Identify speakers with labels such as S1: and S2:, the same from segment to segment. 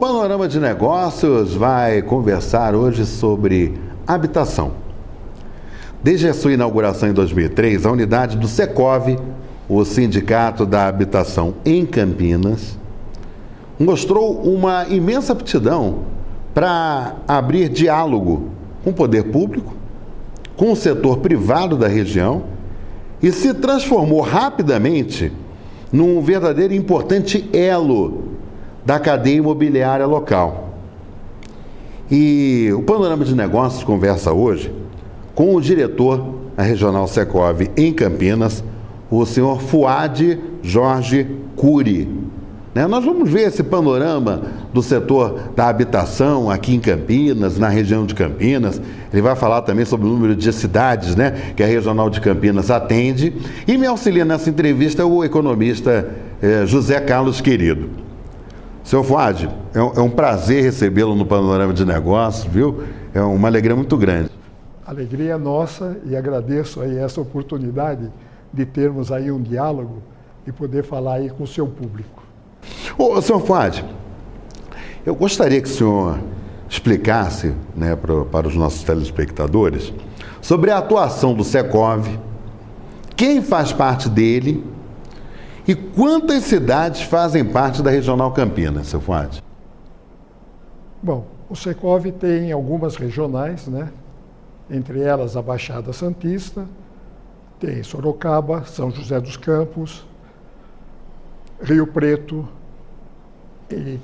S1: Panorama de Negócios vai conversar hoje sobre habitação. Desde a sua inauguração em 2003, a unidade do Secov, o Sindicato da Habitação em Campinas, mostrou uma imensa aptidão para abrir diálogo com o poder público, com o setor privado da região e se transformou rapidamente num verdadeiro e importante elo da cadeia imobiliária local. E o Panorama de Negócios conversa hoje com o diretor da Regional Secov em Campinas, o senhor Fuad Jorge Cury. Nós vamos ver esse panorama do setor da habitação aqui em Campinas, na região de Campinas. Ele vai falar também sobre o número de cidades, que a Regional de Campinas atende. E me auxilia nessa entrevista o economista José Carlos Querido. Senhor Fuad, é um prazer recebê-lo no Panorama de Negócios, viu? É uma alegria muito grande.
S2: Alegria nossa, e agradeço aí essa oportunidade de termos aí um diálogo e poder falar aí com o seu público.
S1: Senhor Fuad, eu gostaria que o senhor explicasse para os nossos telespectadores sobre a atuação do Secov, quem faz parte dele e quantas cidades fazem parte da Regional Campinas, senhor Fuad.
S2: Bom, o Secov tem algumas regionais, entre elas a Baixada Santista, tem Sorocaba, São José dos Campos, Rio Preto e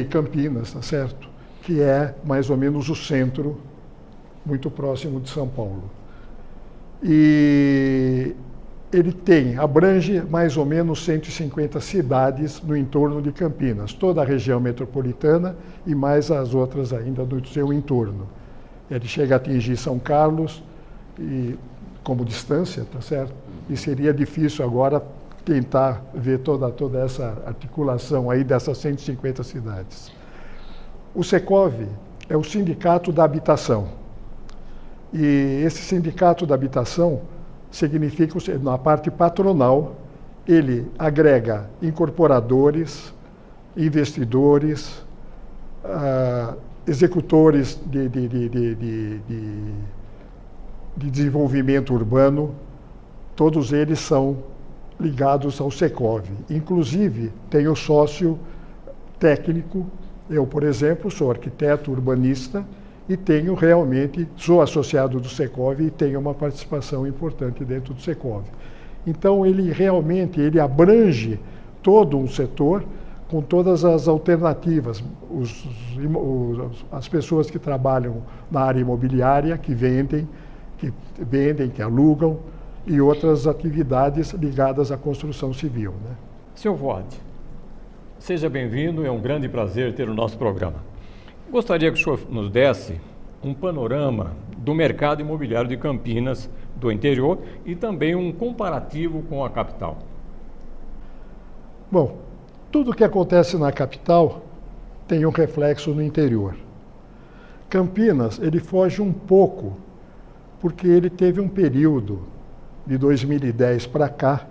S2: Campinas, tá certo? Que é mais ou menos o centro, muito próximo de São Paulo. E ele abrange mais ou menos 150 cidades no entorno de Campinas, toda a região metropolitana e mais as outras ainda do seu entorno. Ele chega a atingir São Carlos como distância, tá certo? E seria difícil agora tentar ver toda essa articulação aí dessas 150 cidades. O Secov é o Sindicato da Habitação. E esse Sindicato da Habitação significa, na parte patronal, ele agrega incorporadores, investidores, executores de desenvolvimento urbano, todos eles são ligados ao Secov. Inclusive, tem o sócio técnico. Eu, por exemplo, sou arquiteto urbanista e sou associado do Secov e tenho uma participação importante dentro do Secov. Então, ele abrange todo um setor com todas as alternativas. As pessoas que trabalham na área imobiliária, que vendem, que alugam, e outras atividades ligadas à construção civil.
S3: Senhor Fuad, seja bem-vindo, é um grande prazer ter o nosso programa. Gostaria que o senhor nos desse um panorama do mercado imobiliário de Campinas, do interior, e também um comparativo com a capital.
S2: Bom, tudo o que acontece na capital tem um reflexo no interior. Campinas, ele foge um pouco, porque ele teve um período de 2010 para cá,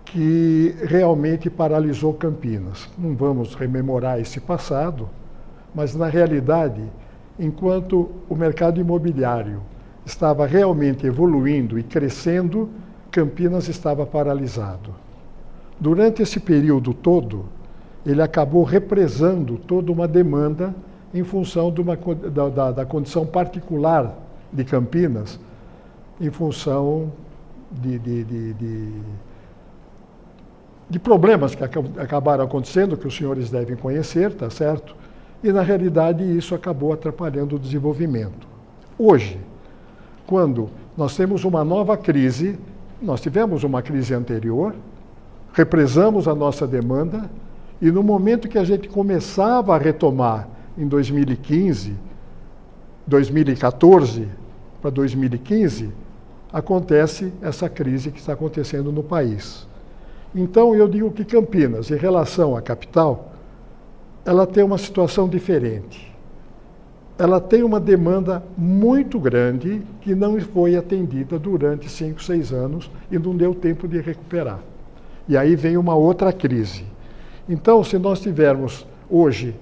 S2: que realmente paralisou Campinas. Não vamos rememorar esse passado, mas na realidade, enquanto o mercado imobiliário estava realmente evoluindo e crescendo, Campinas estava paralisado. Durante esse período todo, ele acabou represando toda uma demanda em função da condição particular de Campinas, em função de problemas que acabaram acontecendo, que os senhores devem conhecer, tá certo? E, na realidade, isso acabou atrapalhando o desenvolvimento. Hoje, quando nós temos uma nova crise, nós tivemos uma crise anterior, represamos a nossa demanda, e no momento que a gente começava a retomar, em 2015, 2014 para 2015, acontece essa crise que está acontecendo no país. Então, eu digo que Campinas, em relação à capital, ela tem uma situação diferente. Ela tem uma demanda muito grande que não foi atendida durante 5, 6 anos e não deu tempo de recuperar. E aí vem uma outra crise. Então, se nós tivermos hoje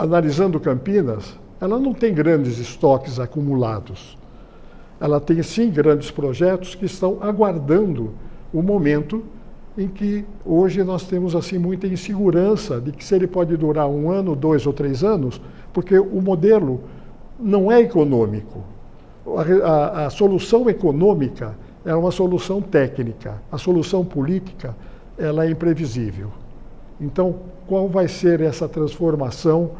S2: analisando Campinas, ela não tem grandes estoques acumulados. Ela tem, sim, grandes projetos que estão aguardando o momento em que hoje nós temos assim muita insegurança de que se ele pode durar 1 ano, 2 ou 3 anos, porque o modelo não é econômico. A solução econômica é uma solução técnica, a solução política ela é imprevisível. Então, qual vai ser essa transformação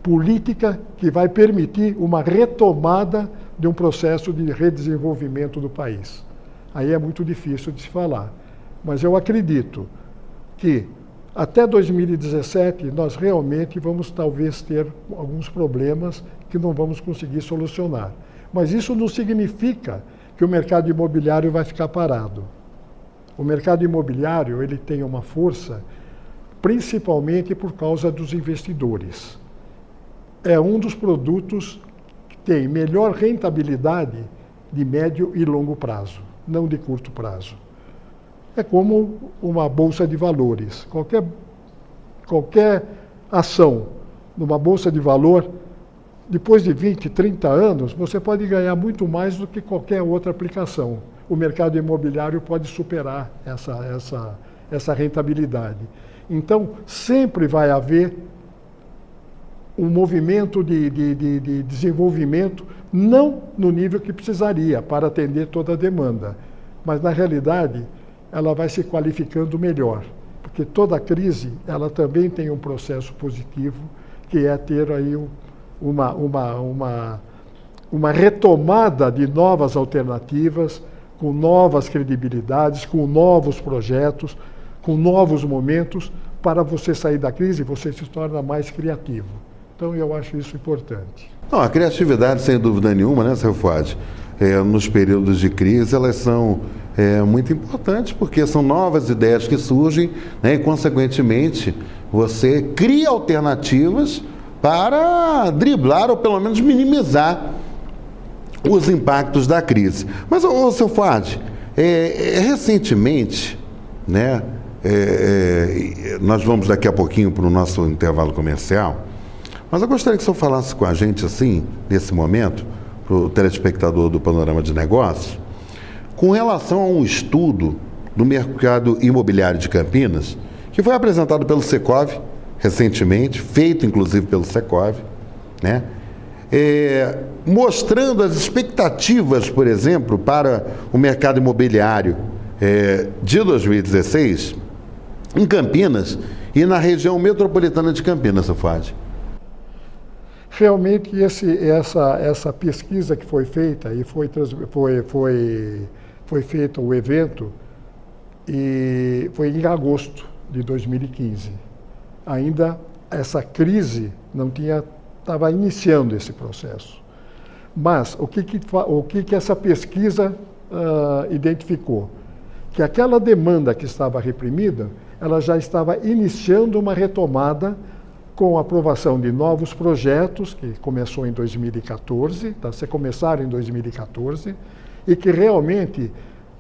S2: política que vai permitir uma retomada de um processo de redesenvolvimento do país? Aí é muito difícil de se falar. Mas eu acredito que até 2017 nós realmente vamos talvez ter alguns problemas que não vamos conseguir solucionar. Mas isso não significa que o mercado imobiliário vai ficar parado. O mercado imobiliário ele tem uma força principalmente por causa dos investidores. É um dos produtos que tem melhor rentabilidade de médio e longo prazo, não de curto prazo. É como uma bolsa de valores. Qualquer ação numa bolsa de valor, depois de 20, 30 anos, você pode ganhar muito mais do que qualquer outra aplicação. O mercado imobiliário pode superar essa rentabilidade. Então, sempre vai haver um movimento de desenvolvimento, não no nível que precisaria para atender toda a demanda, mas, na realidade, ela vai se qualificando melhor, porque toda crise ela também tem um processo positivo, que é ter aí uma retomada de novas alternativas, com novas credibilidades, com novos projetos, com novos momentos, para você sair da crise, você se torna mais criativo. Então, eu acho isso importante.
S1: Não, a criatividade, sem dúvida nenhuma, né, seu Fuad? Nos períodos de crise, elas são muito importantes, porque são novas ideias que surgem, né, e, consequentemente, você cria alternativas para driblar ou, pelo menos, minimizar os impactos da crise. Mas, seu Fuad, recentemente, né, nós vamos daqui a pouquinho para o nosso intervalo comercial, mas eu gostaria que o senhor falasse com a gente, assim, nesse momento, para o telespectador do Panorama de Negócios, com relação a um estudo do mercado imobiliário de Campinas, que foi apresentado pelo Secov recentemente, feito inclusive pelo Secov, né? Mostrando as expectativas, por exemplo, para o mercado imobiliário de 2016 em Campinas e na região metropolitana de Campinas, seu Fuad.
S2: Realmente essa pesquisa que foi feita e foi feito o evento e foi em agosto de 2015. Ainda essa crise não estava iniciando esse processo. Mas o que essa pesquisa identificou? Que aquela demanda que estava reprimida, ela já estava iniciando uma retomada com a aprovação de novos projetos, que começou em 2014, começaram em 2014, e que realmente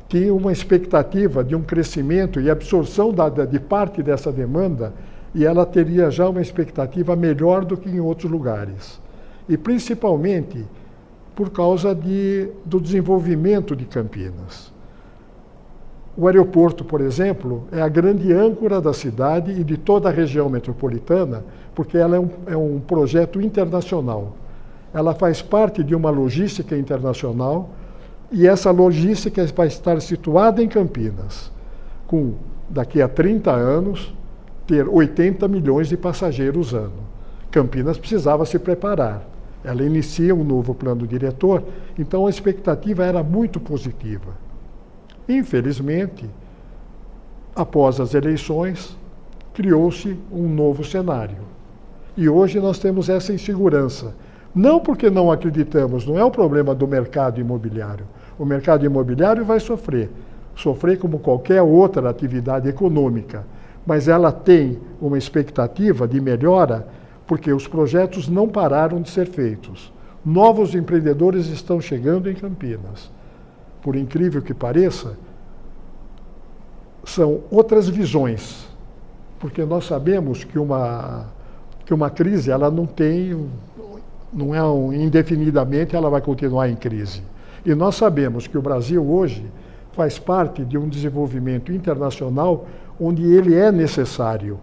S2: tinha uma expectativa de um crescimento e absorção de parte dessa demanda, e ela teria já uma expectativa melhor do que em outros lugares. E principalmente por causa do desenvolvimento de Campinas. O aeroporto, por exemplo, é a grande âncora da cidade e de toda a região metropolitana, porque ela é um projeto internacional. Ela faz parte de uma logística internacional e essa logística vai estar situada em Campinas, com, daqui a 30 anos, ter 80 milhões de passageiros ano. Campinas precisava se preparar. Ela inicia um novo plano diretor, então a expectativa era muito positiva. Infelizmente, após as eleições, criou-se um novo cenário. E hoje nós temos essa insegurança. Não porque não acreditamos, não é o problema do mercado imobiliário. O mercado imobiliário vai sofrer como qualquer outra atividade econômica, mas ela tem uma expectativa de melhora porque os projetos não pararam de ser feitos. Novos empreendedores estão chegando em Campinas. Por incrível que pareça, são outras visões, porque nós sabemos que que uma crise, ela não é indefinidamente, ela vai continuar em crise. E nós sabemos que o Brasil hoje faz parte de um desenvolvimento internacional onde ele é necessário.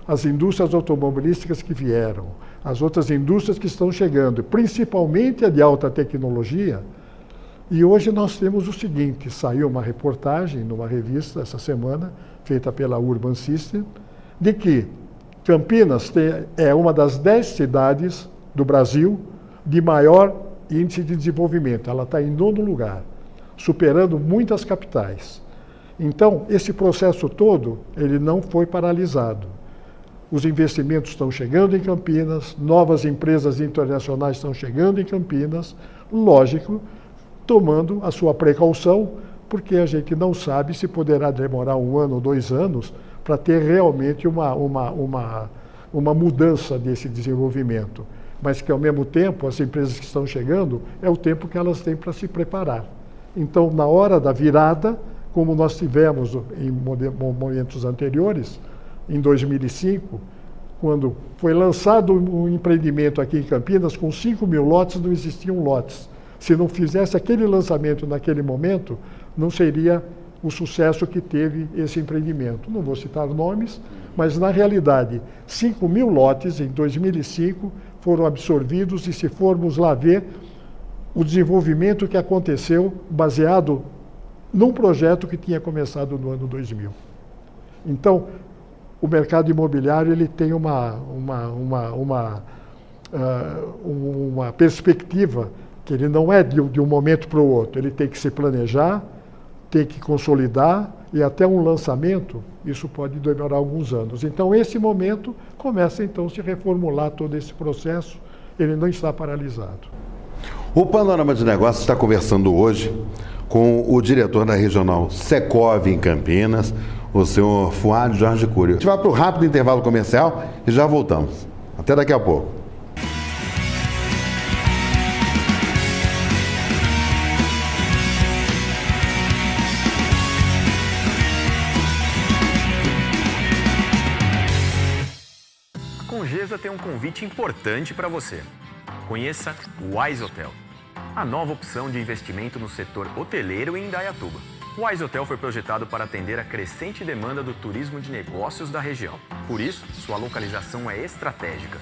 S2: As indústrias automobilísticas que vieram, as outras indústrias que estão chegando, principalmente a de alta tecnologia. E hoje nós temos o seguinte, saiu uma reportagem numa revista essa semana, feita pela Urban System, de que Campinas é uma das 10 cidades do Brasil de maior índice de desenvolvimento. Ela está em 9º lugar, superando muitas capitais. Então, esse processo todo, ele não foi paralisado. Os investimentos estão chegando em Campinas, novas empresas internacionais estão chegando em Campinas, lógico, tomando a sua precaução, porque a gente não sabe se poderá demorar 1 ano ou 2 anos para ter realmente uma mudança desse desenvolvimento. Mas que, ao mesmo tempo, as empresas que estão chegando, é o tempo que elas têm para se preparar. Então, na hora da virada, como nós tivemos em momentos anteriores, em 2005, quando foi lançado um empreendimento aqui em Campinas, com 5.000 lotes, não existiam lotes. Se não fizesse aquele lançamento naquele momento, não seria o sucesso que teve esse empreendimento. Não vou citar nomes, mas na realidade, 5.000 lotes em 2005 foram absorvidos, e se formos lá ver o desenvolvimento que aconteceu baseado num projeto que tinha começado no ano 2000. Então, o mercado imobiliário ele tem uma perspectiva que ele não é de um momento para o outro. Ele tem que se planejar, tem que consolidar, e até um lançamento, isso pode demorar alguns anos. Então, esse momento começa então a se reformular todo esse processo, ele não está paralisado.
S1: O Panorama de Negócios está conversando hoje com o diretor da Regional Secov em Campinas, o senhor Fuad Jorge Cury. A gente vai para o rápido intervalo comercial e já voltamos. Até daqui a pouco.
S4: A Congesa tem um convite importante para você. Conheça o Wise Hotel, a nova opção de investimento no setor hoteleiro em Indaiatuba. O Wise Hotel foi projetado para atender a crescente demanda do turismo de negócios da região. Por isso, sua localização é estratégica,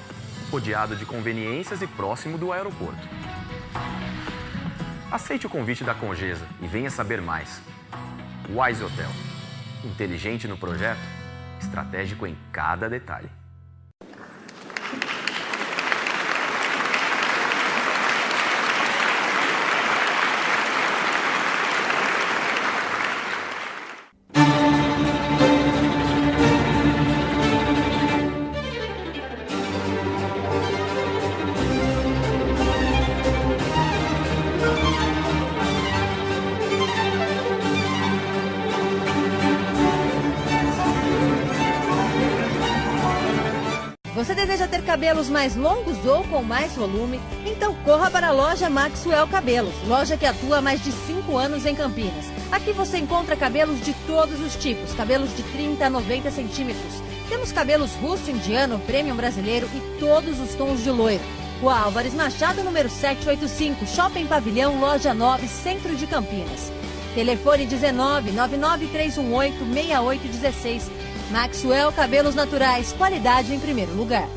S4: rodeado de conveniências e próximo do aeroporto. Aceite o convite da Congesa e venha saber mais. Wise Hotel. Inteligente no projeto, estratégico em cada detalhe.
S5: Você deseja ter cabelos mais longos ou com mais volume? Então corra para a loja Maxwell Cabelos, loja que atua há mais de 5 anos em Campinas. Aqui você encontra cabelos de todos os tipos, cabelos de 30 a 90 centímetros. Temos cabelos russo, indiano, premium brasileiro e todos os tons de loiro. Rua Álvares Machado, número 785, Shopping Pavilhão, Loja 9, Centro de Campinas. Telefone 19 99 318 6816. Maxwell Cabelos Naturais, qualidade em primeiro lugar.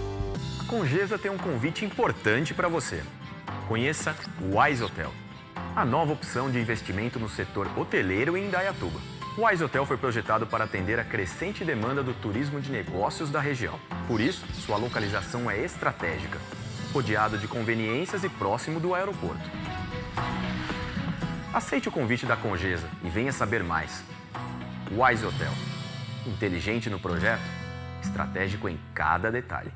S4: A Congesa tem um convite importante para você. Conheça o Wise Hotel, a nova opção de investimento no setor hoteleiro em Indaiatuba. O Wise Hotel foi projetado para atender a crescente demanda do turismo de negócios da região. Por isso, sua localização é estratégica, rodeado de conveniências e próximo do aeroporto. Aceite o convite da Congesa e venha saber mais. Wise Hotel. Inteligente no projeto, estratégico em cada detalhe.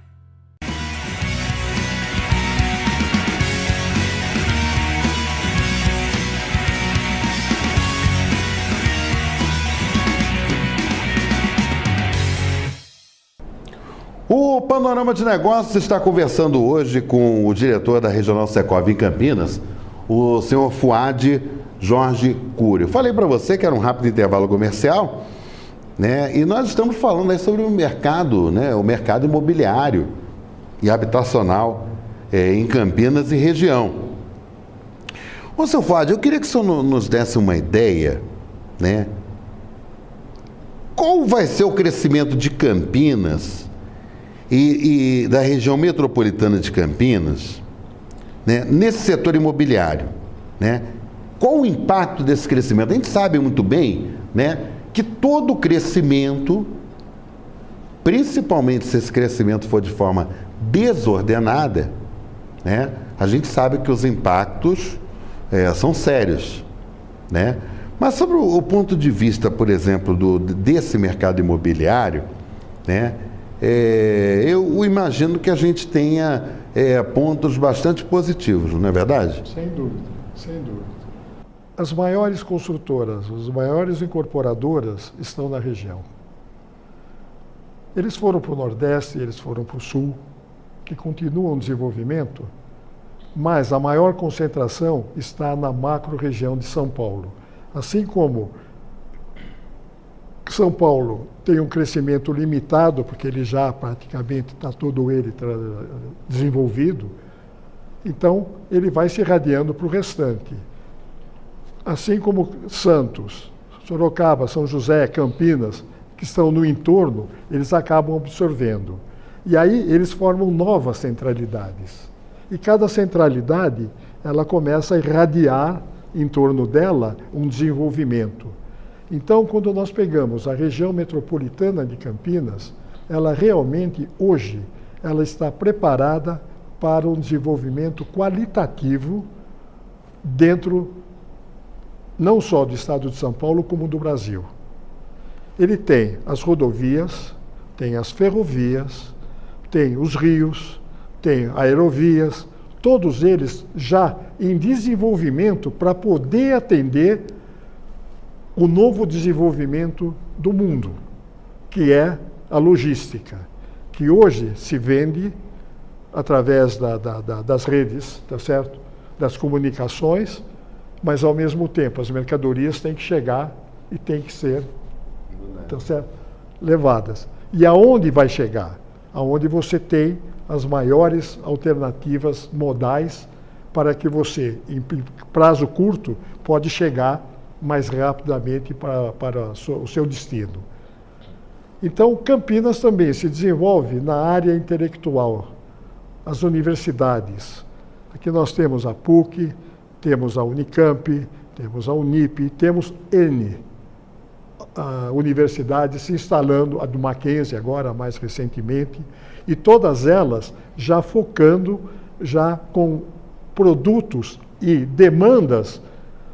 S1: O Panorama de Negócios está conversando hoje com o diretor da Regional Secov em Campinas, o senhor Fuad Jorge Cury. Eu falei para você que era um rápido intervalo comercial, né? E nós estamos falando aí sobre o mercado, né? O mercado imobiliário. e habitacional em Campinas e região. Ô, seu Fábio, eu queria que o senhor nos desse uma ideia, né? Qual vai ser o crescimento de Campinas e da região metropolitana de Campinas, né, nesse setor imobiliário, né? Qual o impacto desse crescimento? A gente sabe muito bem, né, que todo crescimento, principalmente se esse crescimento for de forma desordenada, né, a gente sabe que os impactos são sérios, né? Mas sobre o ponto de vista, por exemplo, desse mercado imobiliário, né, eu imagino que a gente tenha pontos bastante positivos, não é verdade?
S2: Sem dúvida, sem dúvida. As maiores construtoras, as maiores incorporadoras estão na região. Eles foram para o Nordeste, eles foram para o Sul, que continuam o desenvolvimento, mas a maior concentração está na macro-região de São Paulo. Assim como São Paulo tem um crescimento limitado, porque ele já praticamente está todo ele desenvolvido, então ele vai se irradiando para o restante. Assim como Santos, Sorocaba, São José, Campinas, que estão no entorno, eles acabam absorvendo. E aí eles formam novas centralidades. E cada centralidade, ela começa a irradiar em torno dela um desenvolvimento. Então, quando nós pegamos a região metropolitana de Campinas, ela realmente, hoje, ela está preparada para um desenvolvimento qualitativo dentro, não só do estado de São Paulo, como do Brasil. Ele tem as rodovias, tem as ferrovias, tem os rios, tem aerovias, todos eles já em desenvolvimento para poder atender o novo desenvolvimento do mundo, que é a logística, que hoje se vende através das redes, tá certo? Das comunicações, mas ao mesmo tempo as mercadorias têm que chegar e têm que ser, tá certo? Levadas. E aonde vai chegar? Aonde você tem as maiores alternativas modais para que você, em prazo curto, pode chegar mais rapidamente para o seu destino. Então, Campinas também se desenvolve na área intelectual, as universidades. Aqui nós temos a PUC, temos a Unicamp, temos a Unip, temos N universidades se instalando, a do Mackenzie agora, mais recentemente, e todas elas já focando, já com produtos e demandas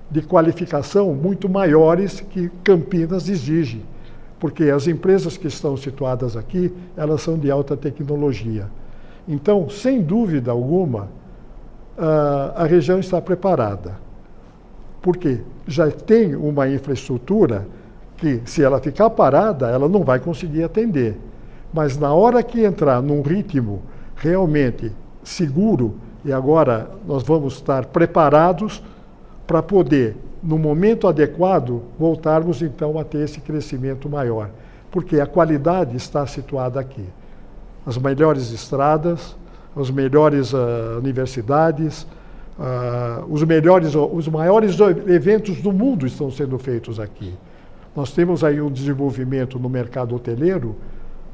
S2: de qualificação muito maiores que Campinas exige, porque as empresas que estão situadas aqui, elas são de alta tecnologia. Então, sem dúvida alguma, a região está preparada, porque já tem uma infraestrutura que, se ela ficar parada, ela não vai conseguir atender. Mas na hora que entrar num ritmo realmente seguro, e agora nós vamos estar preparados para poder, no momento adequado, voltarmos então a ter esse crescimento maior. Porque a qualidade está situada aqui. As melhores estradas, as melhores universidades, os maiores eventos do mundo estão sendo feitos aqui. Nós temos aí um desenvolvimento no mercado hoteleiro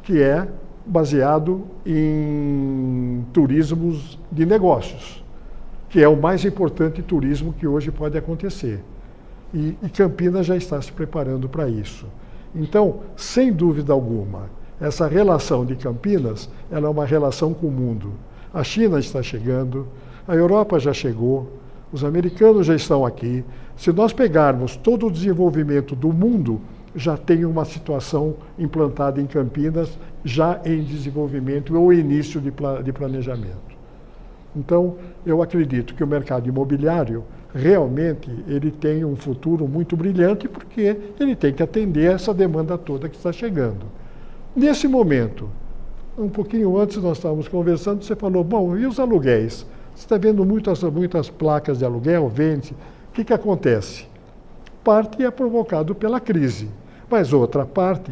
S2: que é baseado em turismos de negócios, que é o mais importante turismo que hoje pode acontecer. E Campinas já está se preparando para isso. Então, sem dúvida alguma, essa relação de Campinas, ela é uma relação com o mundo. A China está chegando, a Europa já chegou, os americanos já estão aqui. Se nós pegarmos todo o desenvolvimento do mundo, já tem uma situação implantada em Campinas, já em desenvolvimento ou início de planejamento. Então, eu acredito que o mercado imobiliário, realmente, ele tem um futuro muito brilhante, porque ele tem que atender essa demanda toda que está chegando. Nesse momento, um pouquinho antes nós estávamos conversando, você falou, bom, e os aluguéis? Você está vendo muitas placas de aluguel, vende. O que acontece? Parte é provocado pela crise, mas outra parte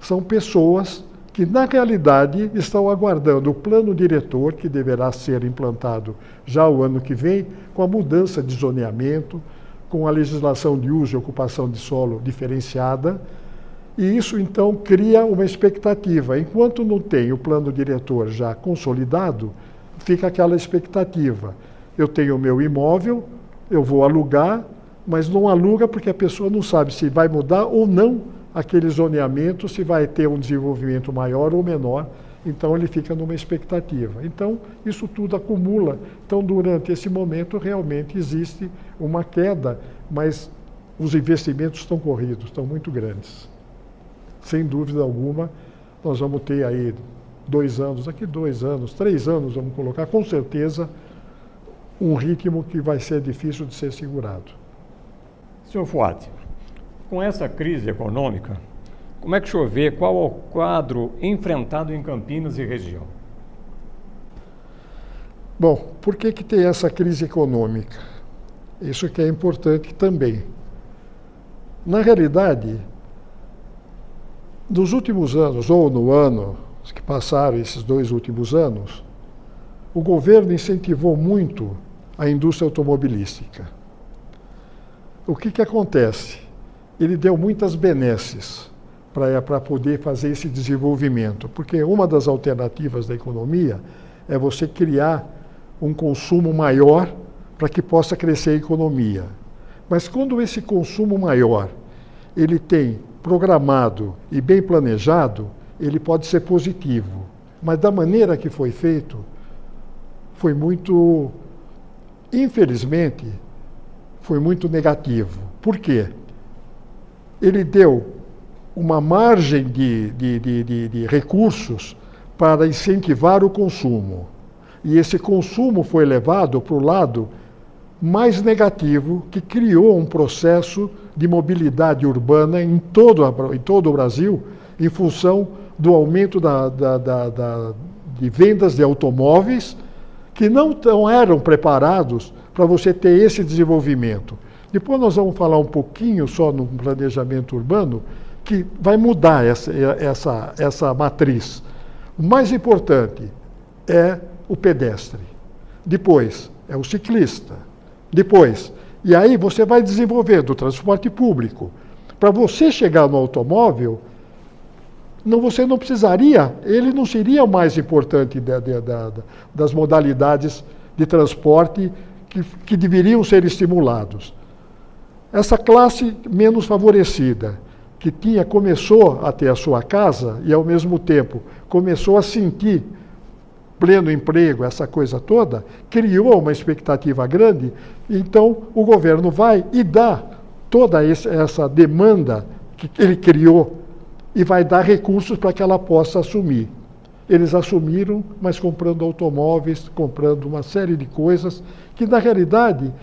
S2: são pessoas que na realidade estão aguardando o plano diretor, que deverá ser implantado já o ano que vem, com a mudança de zoneamento, com a legislação de uso e ocupação de solo diferenciada, e isso então cria uma expectativa. Enquanto não tem o plano diretor já consolidado, fica aquela expectativa. Eu tenho o meu imóvel, eu vou alugar, mas não aluga porque a pessoa não sabe se vai mudar ou não aquele zoneamento, se vai ter um desenvolvimento maior ou menor, então ele fica numa expectativa. Então, isso tudo acumula. Então, durante esse momento, realmente existe uma queda, mas os investimentos estão corridos, estão muito grandes. Sem dúvida alguma, nós vamos ter aí 2 anos, daqui 2 anos, 3 anos, vamos colocar, com certeza, um ritmo que vai ser difícil de ser segurado.
S3: Senhor Fuat, com essa crise econômica, como é que o senhor vê qual é o quadro enfrentado em Campinas e região?
S2: Bom, por que tem essa crise econômica? Isso que é importante também. Na realidade, nos últimos anos, ou no ano que passaram, esses 2 últimos anos, o governo incentivou muito a indústria automobilística. O que acontece? Ele deu muitas benesses para poder fazer esse desenvolvimento, porque uma das alternativas da economia é você criar um consumo maior para que possa crescer a economia. Mas quando esse consumo maior ele tem programado e bem planejado, ele pode ser positivo. Mas da maneira que foi feito, foi muito, infelizmente, foi muito negativo. Por quê? Ele deu uma margem de recursos para incentivar o consumo. E esse consumo foi levado para o lado mais negativo, que criou um processo de mobilidade urbana em todo o Brasil, em função do aumento de vendas de automóveis, que não eram preparados para você ter esse desenvolvimento. Depois nós vamos falar um pouquinho só no planejamento urbano, que vai mudar essa matriz. O mais importante é o pedestre. Depois é o ciclista. Depois, e aí você vai desenvolvendo o transporte público. Para você chegar no automóvel, você não precisaria, ele não seria o mais importante das modalidades de transporte que deveriam ser estimulados. Essa classe menos favorecida, que começou a ter a sua casa e, ao mesmo tempo, começou a sentir pleno emprego, essa coisa toda, criou uma expectativa grande, então o governo vai e dá toda essa demanda que ele criou e vai dar recursos para que ela possa assumir. Eles assumiram, mas comprando automóveis, comprando uma série de coisas que, na realidade,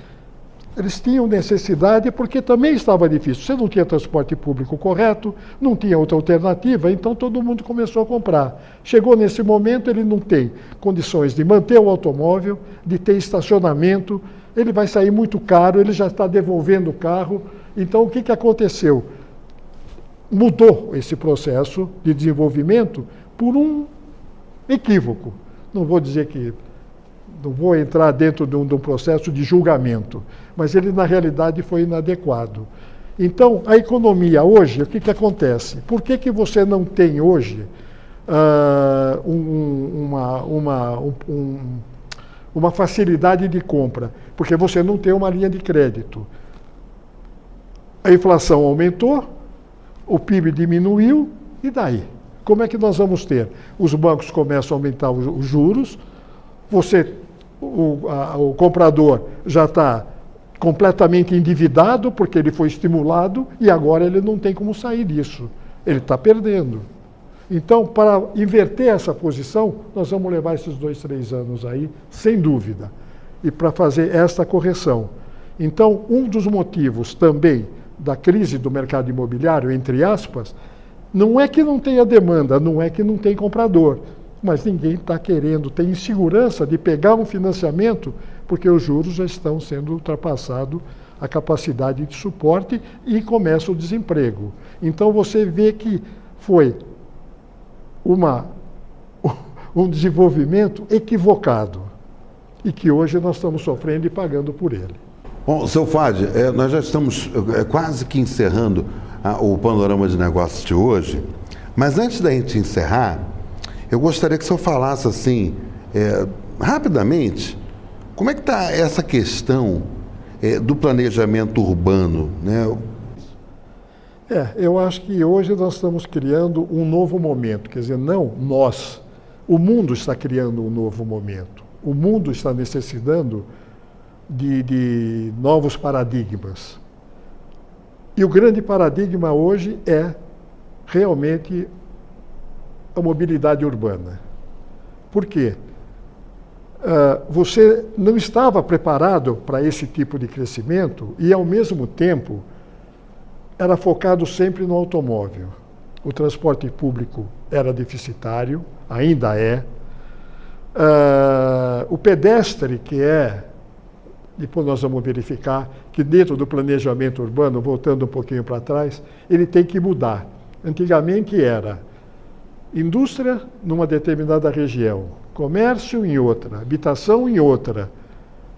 S2: eles tinham necessidade porque também estava difícil. Você não tinha transporte público correto, não tinha outra alternativa, então todo mundo começou a comprar. Chegou nesse momento, ele não tem condições de manter o automóvel, de ter estacionamento, ele vai sair muito caro, ele já está devolvendo o carro. Então, o que aconteceu? Mudou esse processo de desenvolvimento por um equívoco. Não vou dizer que... Não vou entrar dentro de um processo de julgamento, mas ele, na realidade, foi inadequado. Então, a economia hoje, o que acontece? Por que você não tem hoje uma facilidade de compra? Porque você não tem uma linha de crédito. A inflação aumentou, o PIB diminuiu, e daí? Como é que nós vamos ter? Os bancos começam a aumentar os juros, o comprador já está completamente endividado porque ele foi estimulado e agora ele não tem como sair disso. Ele está perdendo. Então, para inverter essa posição, nós vamos levar esses 2, 3 anos aí, sem dúvida, e para fazer esta correção. Então, um dos motivos também da crise do mercado imobiliário, entre aspas, não é que não tenha demanda, não é que não tem comprador, mas ninguém está querendo, tem insegurança de pegar um financiamento, porque os juros já estão sendo ultrapassados a capacidade de suporte e começa o desemprego. Então você vê que foi um desenvolvimento equivocado e que hoje nós estamos sofrendo e pagando por ele.
S1: Bom, seu Fuad, nós já estamos quase que encerrando o panorama de negócios de hoje, mas antes da gente encerrar, eu gostaria que o senhor falasse assim, rapidamente, como é que está essa questão do planejamento urbano, né?
S2: Eu acho que hoje nós estamos criando um novo momento, quer dizer, não nós, o mundo está criando um novo momento. O mundo está necessitando de novos paradigmas. E o grande paradigma hoje é realmente a mobilidade urbana. Por quê? Você não estava preparado para esse tipo de crescimento e, ao mesmo tempo, era focado sempre no automóvel. O transporte público era deficitário, ainda é. O pedestre, depois nós vamos verificar que dentro do planejamento urbano, voltando um pouquinho para trás, ele tem que mudar. Antigamente era indústria numa determinada região, comércio em outra, habitação em outra.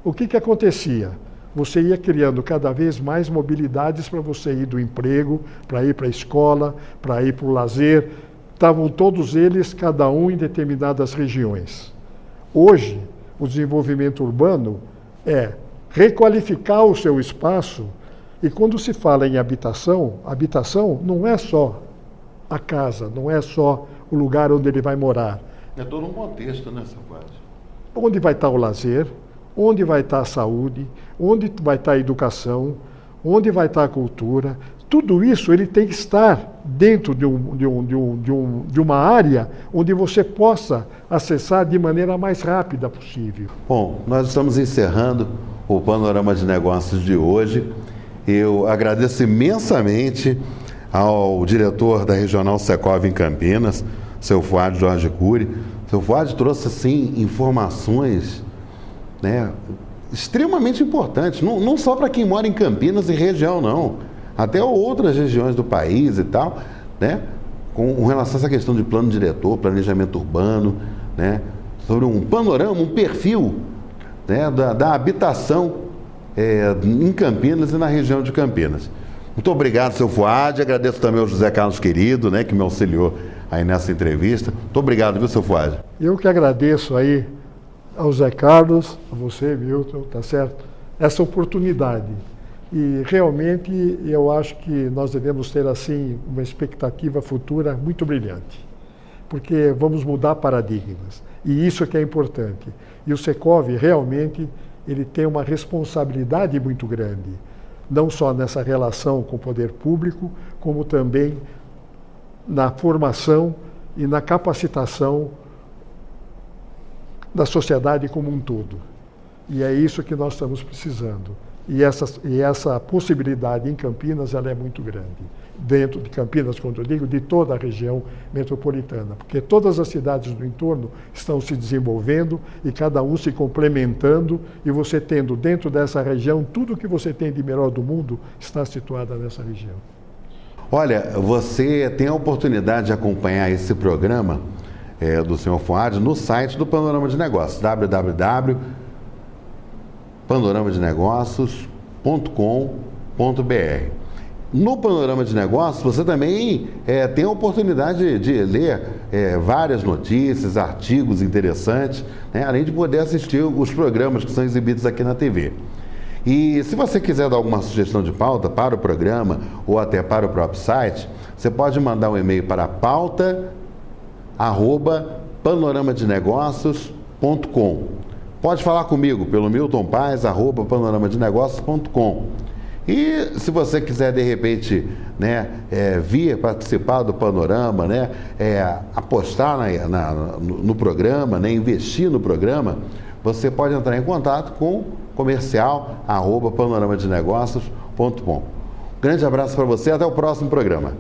S2: O que acontecia? Você ia criando cada vez mais mobilidades para você ir do emprego, para ir para a escola, para ir para o lazer. Estavam todos eles, cada um em determinadas regiões. Hoje, o desenvolvimento urbano é requalificar o seu espaço, e quando se fala em habitação não é só a casa, não é só o lugar onde ele vai morar.
S1: É todo um contexto nessa parte.
S2: Onde vai estar o lazer, onde vai estar a saúde, onde vai estar a educação, onde vai estar a cultura. Tudo isso ele tem que estar dentro de uma área onde você possa acessar de maneira mais rápida possível.
S1: Bom, nós estamos encerrando o Panorama de Negócios de hoje. Eu agradeço imensamente ao diretor da Regional Secov em Campinas, seu Fuad Jorge Cury. Seu Fuad trouxe, assim, informações, né, extremamente importantes, não só para quem mora em Campinas e região, não, até outras regiões do país e tal, né, com relação a essa questão de plano diretor, planejamento urbano, né, sobre um panorama, um perfil, né, da habitação em Campinas e na região de Campinas. Muito obrigado, seu Fuad, agradeço também ao José Carlos Querido, né, que me auxiliou aí nessa entrevista. Muito obrigado, viu, seu Fuad?
S2: Eu que agradeço aí ao Zé Carlos, a você, Milton, tá certo? Essa oportunidade. E realmente eu acho que nós devemos ter, assim, uma expectativa futura muito brilhante, porque vamos mudar paradigmas. E isso que é importante. E o Secov realmente ele tem uma responsabilidade muito grande, não só nessa relação com o poder público, como também na formação e na capacitação da sociedade como um todo. E é isso que nós estamos precisando. E essa possibilidade em Campinas ela é muito grande. Dentro de Campinas, quando eu digo, de toda a região metropolitana. Porque todas as cidades do entorno estão se desenvolvendo e cada um se complementando, e você tendo dentro dessa região tudo o que você tem de melhor do mundo está situado nessa região.
S1: Olha, você tem a oportunidade de acompanhar esse programa do Sr. Fuad no site do Panorama de Negócios, www.panoramadenegócios.com.br. No Panorama de Negócios, você também tem a oportunidade de ler várias notícias, artigos interessantes, né, além de poder assistir os programas que são exibidos aqui na TV. E se você quiser dar alguma sugestão de pauta para o programa ou até para o próprio site, você pode mandar um e-mail para pauta@panoramadenegócios.com. Pode falar comigo pelo miltonpaz@panoramadenegócios.com. E se você quiser, de repente, né, vir participar do Panorama, né, apostar no programa, né, investir no programa, você pode entrar em contato com comercial@panoramadenegócios.com. Grande abraço para você, até o próximo programa.